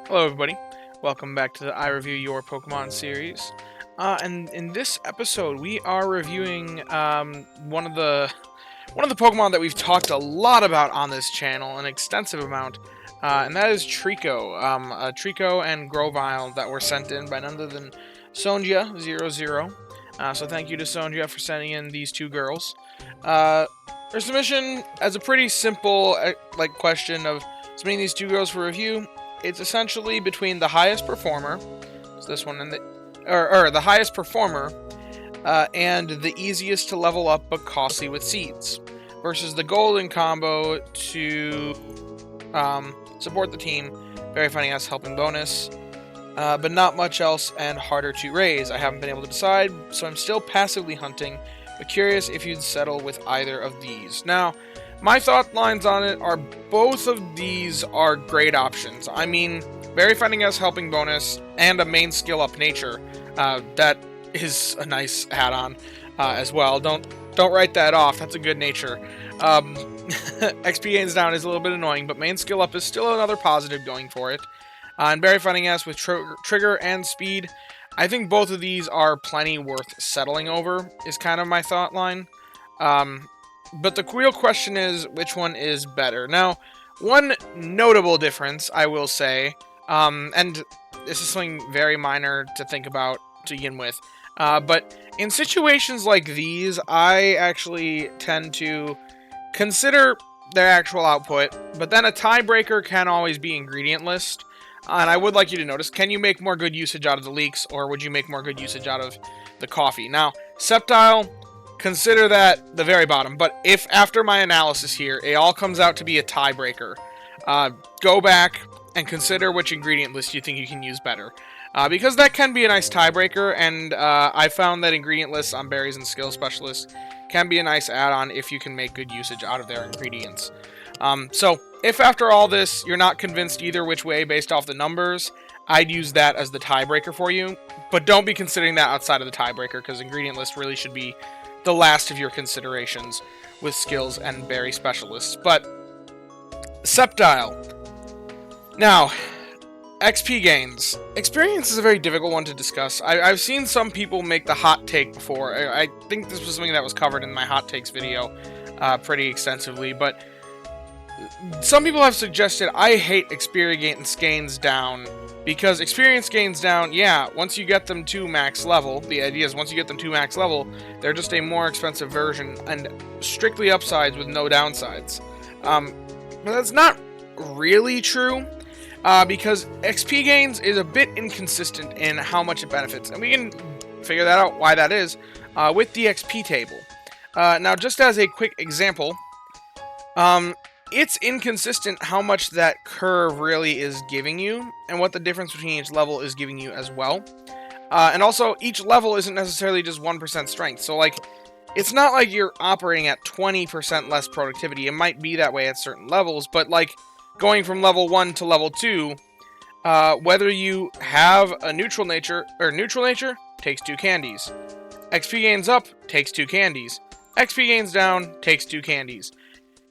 Hello everybody, welcome back to the I Review Your Pokemon series. And in this episode, we are reviewing one of the Pokemon that we've talked a lot about on this channel, an extensive amount, and that is Trico. Trico and Grovyle that were sent in by none other than Sonjya00's. So thank you to Sonjya for sending in these two girls. Their submission as a pretty simple question of submitting these two girls for review. It's essentially between the highest performer, so this one, and the highest performer, and the easiest to level up but costly with seeds, versus the golden combo to support the team, very funny ass helping bonus, but not much else and harder to raise. I haven't been able to decide, so I'm still passively hunting, but curious if you'd settle with either of these. Now, my thought lines on it are both of these are great options. I mean, Berry Finding Us helping bonus and a main skill up nature. That is a nice add-on as well. Don't write that off. That's a good nature. XP gains down is a little bit annoying, but main skill up is still another positive going for it. And Berry Finding Us with trigger and speed. I think both of these are plenty worth settling over, is kind of my thought line. But the real question is, which one is better? Now, one notable difference, I will say, and this is something very minor to think about to begin with, but in situations like these, I actually tend to consider their actual output, but then a tiebreaker can always be ingredient list. And I would like you to notice, can you make more good usage out of the leeks, or would you make more good usage out of the coffee? Now, Sceptile, consider that the very bottom, but if after my analysis here, it all comes out to be a tiebreaker, go back and consider which ingredient list you think you can use better. Because that can be a nice tiebreaker, and I found that ingredient lists on berries and skill specialists can be a nice add-on if you can make good usage out of their ingredients. So, if after all this, you're not convinced either which way based off the numbers, I'd use that as the tiebreaker for you. But don't be considering that outside of the tiebreaker, because ingredient list really should be the last of your considerations with skills and berry specialists. But, Sceptile. Now, XP gains. Experience is a very difficult one to discuss. I've seen some people make the hot take before. I think this was something that was covered in my hot takes video pretty extensively, but some people have suggested I hate experience gains down, because experience gains down, yeah, once you get them to max level, the idea is once you get them to max level, they're just a more expensive version, and strictly upsides with no downsides. But that's not really true, because XP gains is a bit inconsistent in how much it benefits, and we can figure that out why that is with the XP table. Now, just as a quick example, it's inconsistent how much that curve really is giving you, and what the difference between each level is giving you as well. And also, each level isn't necessarily just 1% strength, so like, it's not like you're operating at 20% less productivity. It might be that way at certain levels, but like, going from level 1 to level 2, whether you have a neutral nature, takes 2 candies. XP gains up, takes 2 candies. XP gains down, takes 2 candies.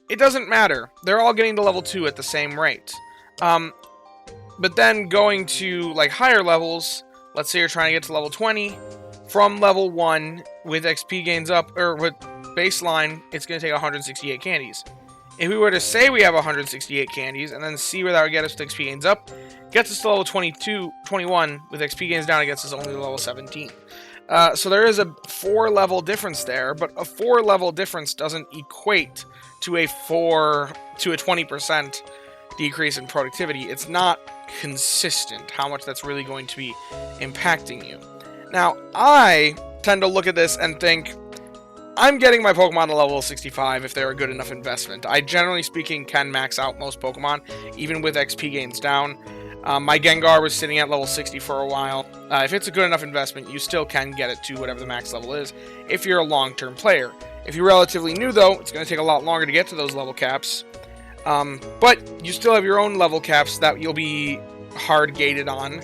It doesn't matter. They're all getting to level 2 at the same rate. But then going to like higher levels, let's say you're trying to get to level 20, from level 1 with XP gains up, or with baseline, it's going to take 168 candies. If we were to say we have 168 candies, and then see where that would get us to XP gains up, gets us to level 21, with XP gains down, it gets us only to level 17. So there is a 4-level difference there, but a 4-level difference doesn't equate to a 20% decrease in productivity. It's not consistent how much that's really going to be impacting you. Now, I tend to look at this and think, I'm getting my Pokemon to level 65 if they're a good enough investment. I, generally speaking, can max out most Pokemon, even with XP gains down. My Gengar was sitting at level 60 for a while. If it's a good enough investment, you still can get it to whatever the max level is, if you're a long-term player. If you're relatively new, though, it's going to take a lot longer to get to those level caps. But you still have your own level caps that you'll be hard gated on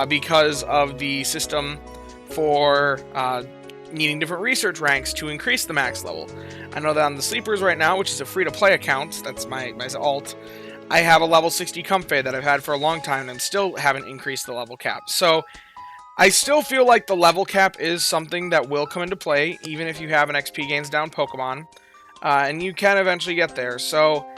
because of the system for needing different research ranks to increase the max level. I know that on the Sleepers right now, which is a free-to-play account, that's my alt, I have a level 60 Comfey that I've had for a long time and still haven't increased the level cap. So I still feel like the level cap is something that will come into play, even if you have an XP gains down Pokemon. And you can eventually get there. So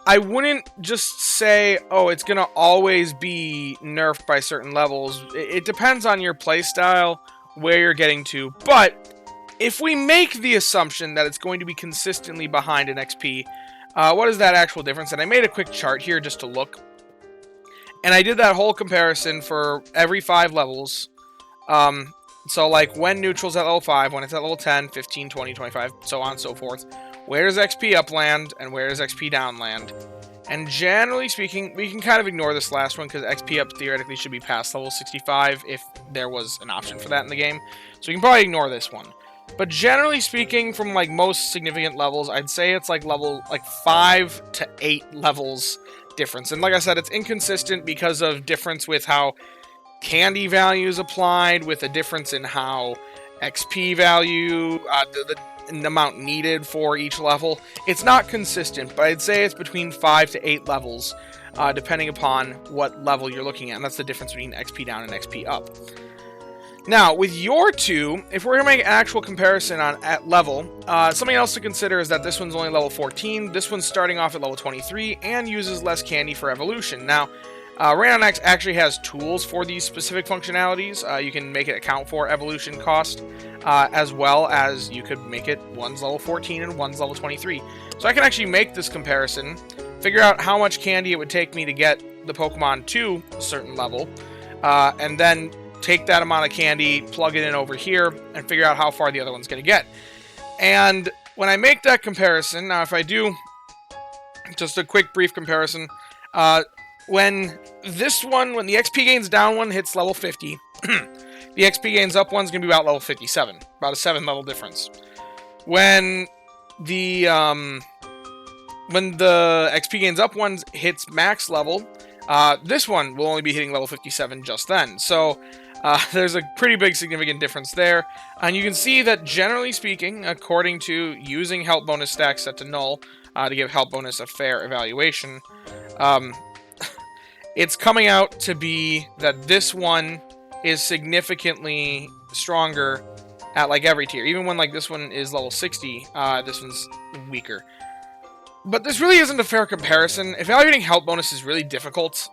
I wouldn't just say, oh, it's going to always be nerfed by certain levels. It depends on your playstyle, where you're getting to. But if we make the assumption that it's going to be consistently behind an XP, what is that actual difference? And I made a quick chart here just to look. And I did that whole comparison for every 5 levels. So like when neutral's at level 5, when it's at level 10, 15, 20, 25, so on and so forth. Where does XP upland and where does XP downland? And generally speaking, we can kind of ignore this last one because XP up theoretically should be past level 65 if there was an option for that in the game. So we can probably ignore this one. But generally speaking, from like most significant levels, I'd say it's like level 5 to 8 levels difference. And like I said, it's inconsistent because of difference with how candy value is applied, with a difference in how XP value, the amount needed for each level. It's not consistent, but I'd say it's between 5 to 8 levels, depending upon what level you're looking at. And that's the difference between XP down and XP up. Now, with your two, if we're going to make an actual comparison at level, something else to consider is that this one's only level 14, this one's starting off at level 23, and uses less candy for evolution. Now, Rain X actually has tools for these specific functionalities. You can make it account for evolution cost, as well as you could make it one's level 14 and one's level 23. So I can actually make this comparison, figure out how much candy it would take me to get the Pokemon to a certain level, and then take that amount of candy, plug it in over here, and figure out how far the other one's going to get. And when I make that comparison, now if I do just a quick brief comparison, when the XP gains down one hits level 50, the XP gains up one's going to be about level 57, about a 7 level difference. When the XP gains up one hits max level, this one will only be hitting level 57 just then. So there's a pretty big significant difference there. And you can see that generally speaking, according to using help bonus stacks set to null to give help bonus a fair evaluation, it's coming out to be that this one is significantly stronger at like every tier. Even when like this one is level 60, this one's weaker. But this really isn't a fair comparison. Evaluating help bonus is really difficult.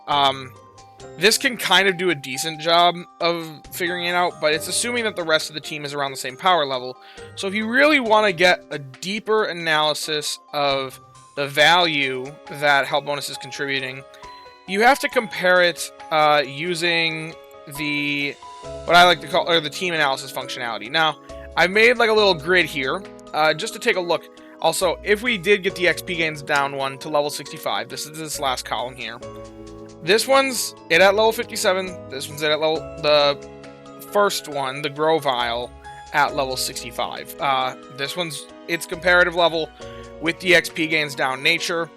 This can kind of do a decent job of figuring it out, but it's assuming that the rest of the team is around the same power level. So if you really want to get a deeper analysis of the value that help bonus is contributing, you have to compare it using what I like to call the team analysis functionality. Now, I've made like a little grid here just to take a look. Also, if we did get the XP gains down one to level 65, this is this last column here. This one's at level 57. This one's at level, the first one, the Grovyle, at level 65. This one's its comparative level with the XP gains down nature.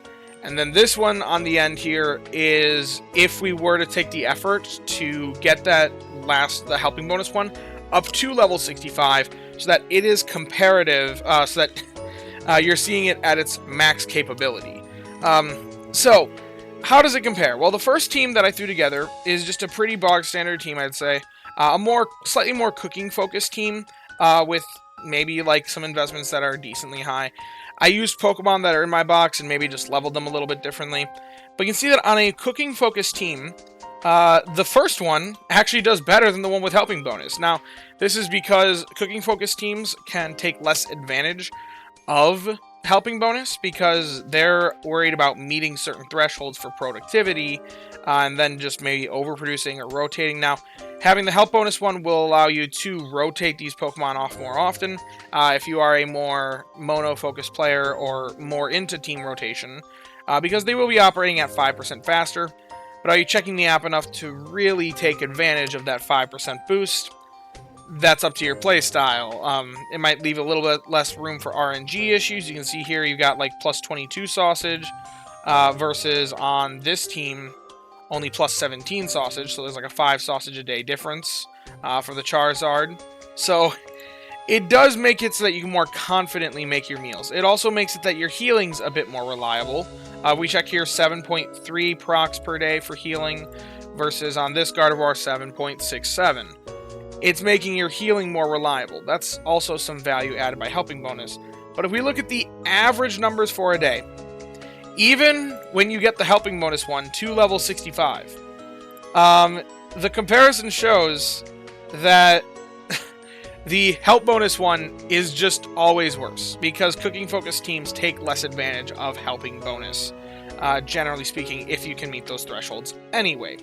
And then this one on the end here is if we were to take the effort to get the helping bonus one up to level 65, so that it is comparative, so that you're seeing it at its max capability. So, how does it compare? Well, the first team that I threw together is just a pretty bog standard team, I'd say. A slightly more cooking focused team, with maybe like some investments that are decently high. I used Pokemon that are in my box and maybe just leveled them a little bit differently. But you can see that on a cooking focused team, the first one actually does better than the one with helping bonus. Now, this is because cooking focused teams can take less advantage of helping bonus because they're worried about meeting certain thresholds for productivity and then just maybe overproducing or rotating. Now, having the help bonus one will allow you to rotate these Pokemon off more often if you are a more mono-focused player or more into team rotation, because they will be operating at 5% faster. But are you checking the app enough to really take advantage of that 5% boost? That's up to your playstyle. It might leave a little bit less room for RNG issues. You can see here you've got like plus 22 sausage versus on this team only plus 17 sausage. So there's like a 5 sausage a day difference for the Charizard. So it does make it so that you can more confidently make your meals. It also makes it that your healing's a bit more reliable. We check here 7.3 procs per day for healing versus on this Gardevoir 7.67. It's making your healing more reliable. That's also some value added by helping bonus. But if we look at the average numbers for a day, even when you get the helping bonus one to level 65, the comparison shows that the help bonus one is just always worse, because cooking focused teams take less advantage of helping bonus, generally speaking, if you can meet those thresholds anyway.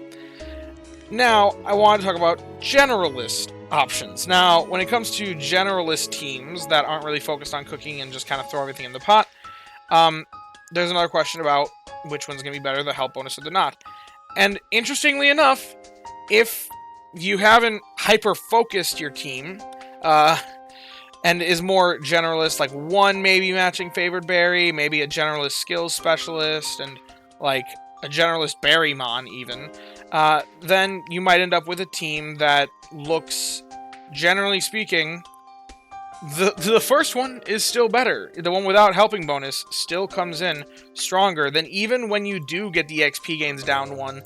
Now, I want to talk about generalist options. Now, when it comes to generalist teams that aren't really focused on cooking and just kind of throw everything in the pot, there's another question about which one's going to be better, the help bonus or the not. And interestingly enough, if you haven't hyper-focused your team, and is more generalist, like one maybe matching favored berry, maybe a generalist skills specialist, and like a generalist berrymon even, then you might end up with a team that looks, generally speaking, the first one is still better. The one without helping bonus still comes in stronger than even when you do get the XP gains down one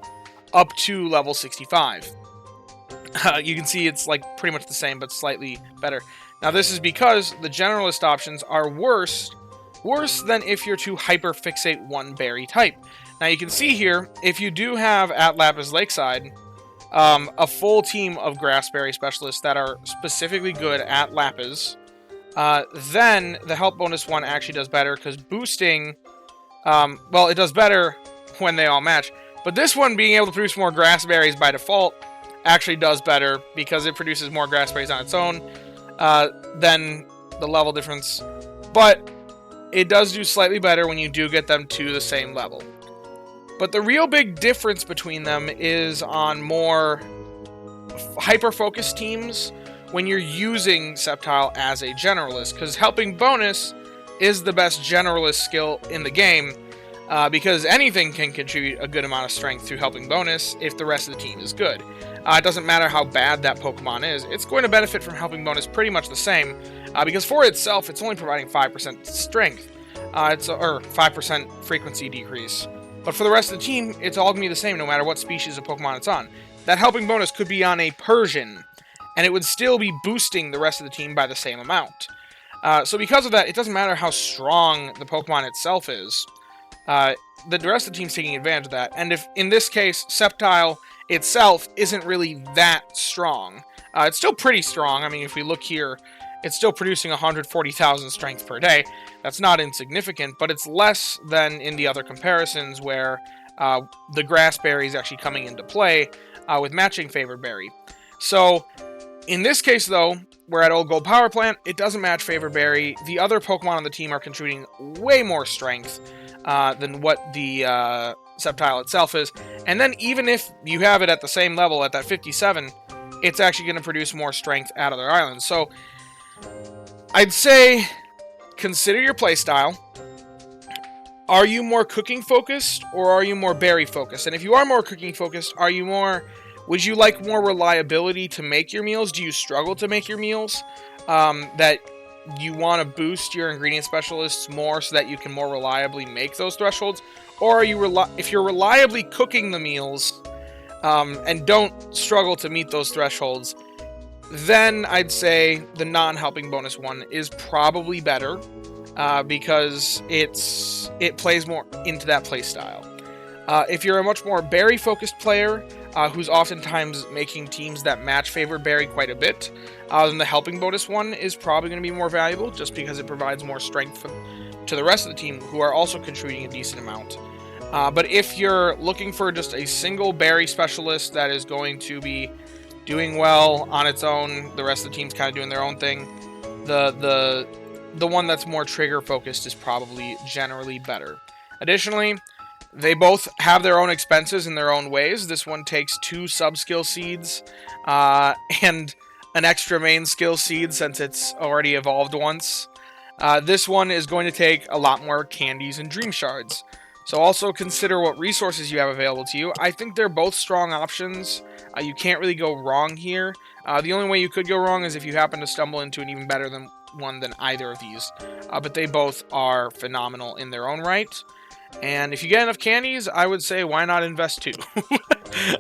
up to level 65. You can see it's like pretty much the same, but slightly better. Now this is because the generalist options are worse than if you're to hyper-fixate one berry type. Now you can see here, if you do have at Lapis Lakeside a full team of grassberry specialists that are specifically good at Lapis, then the help bonus one actually does better, because boosting, well, it does better when they all match. But this one, being able to produce more grassberries by default, actually does better, because it produces more grassberries on its own than the level difference. But it does do slightly better when you do get them to the same level. But the real big difference between them is on more hyper-focused teams when you're using Sceptile as a generalist, because helping bonus is the best generalist skill in the game, because anything can contribute a good amount of strength through helping bonus if the rest of the team is good. It doesn't matter how bad that Pokemon is, it's going to benefit from helping bonus pretty much the same, because for itself, it's only providing 5% strength, or 5% frequency decrease. But for the rest of the team, it's all going to be the same no matter what species of Pokemon it's on. That helping bonus could be on a Persian, and it would still be boosting the rest of the team by the same amount. So because of that, it doesn't matter how strong the Pokemon itself is. The rest of the team's taking advantage of that. And if, in this case, Sceptile itself isn't really that strong, it's still pretty strong. I mean, if we look here, it's still producing 140,000 strength per day. That's not insignificant, but it's less than in the other comparisons where the grass berry is actually coming into play with matching favored berry. So, in this case, though, we're at Old Gold Power Plant. It doesn't match favored berry. The other Pokemon on the team are contributing way more strength than what the Sceptile itself is. And then even if you have it at the same level, at that 57, it's actually going to produce more strength out of their island. So, I'd say consider your playstyle. Are you more cooking focused or are you more berry focused? And if you are more cooking focused, would you like more reliability to make your meals? Do you struggle to make your meals? That you want to boost your ingredient specialists more so that you can more reliably make those thresholds? Or are you if you're reliably cooking the meals and don't struggle to meet those thresholds, then I'd say the non-helping bonus one is probably better because it plays more into that playstyle. If you're a much more berry-focused player who's oftentimes making teams that match favored berry quite a bit, then the helping bonus one is probably going to be more valuable just because it provides more strength to the rest of the team who are also contributing a decent amount. But if you're looking for just a single berry specialist that is going to be doing well on its own, the rest of the team's kind of doing their own thing, the one that's more trigger focused is probably generally better. Additionally, they both have their own expenses in their own ways. This one takes 2 sub-skill seeds and an extra main skill seed since it's already evolved once. This one is going to take a lot more candies and dream shards. So also consider what resources you have available to you. I think they're both strong options. You can't really go wrong here. The only way you could go wrong is if you happen to stumble into an even better one than either of these. But they both are phenomenal in their own right. And if you get enough candies, I would say why not invest 2?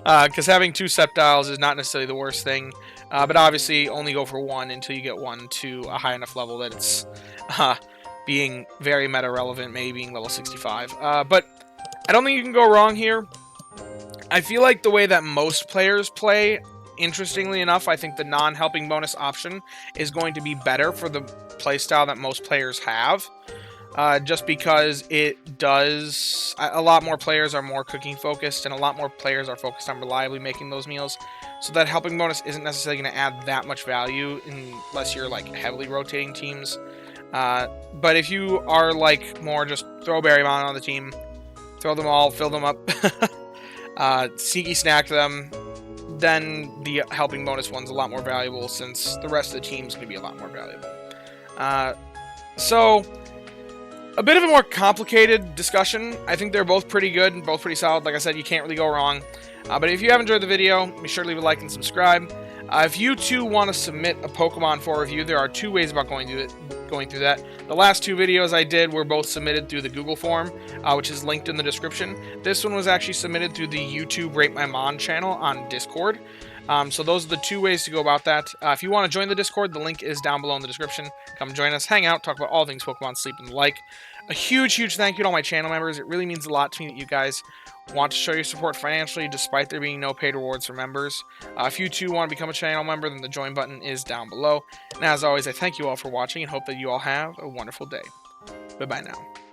Because having 2 Sceptiles is not necessarily the worst thing. But obviously only go for 1 until you get 1 to a high enough level that it's being very meta relevant, maybe being level 65. But I don't think you can go wrong here. I feel like the way that most players play, interestingly enough, I think the non-helping bonus option is going to be better for the playstyle that most players have. Just because it does... A lot more players are more cooking focused, and a lot more players are focused on reliably making those meals. So that helping bonus isn't necessarily going to add that much value unless you're like heavily rotating teams. But if you are like more just throw Berrymon on the team, throw them all, fill them up, sneaky snack them, then the helping bonus one's a lot more valuable since the rest of the team's going to be a lot more valuable. So, a bit of a more complicated discussion. I think they're both pretty good and both pretty solid. Like I said, you can't really go wrong. But if you have enjoyed the video, be sure to leave a like and subscribe. If you too want to submit a Pokemon for review, there are 2 ways about going through that. The last 2 videos I did were both submitted through the Google form, which is linked in the description. This one was actually submitted through the YouTube Rate My Mon channel on Discord. So those are the 2 ways to go about that. If you want to join the Discord, the link is down below in the description. Come join us, hang out, talk about all things Pokemon, sleep, and the like. A huge thank you to all my channel members. It really means a lot to me that you guys want to show your support financially despite there being no paid rewards for members. If you too want to become a channel member, then the join button is down below. And as always, I thank you all for watching and hope that you all have a wonderful day. Bye-bye now.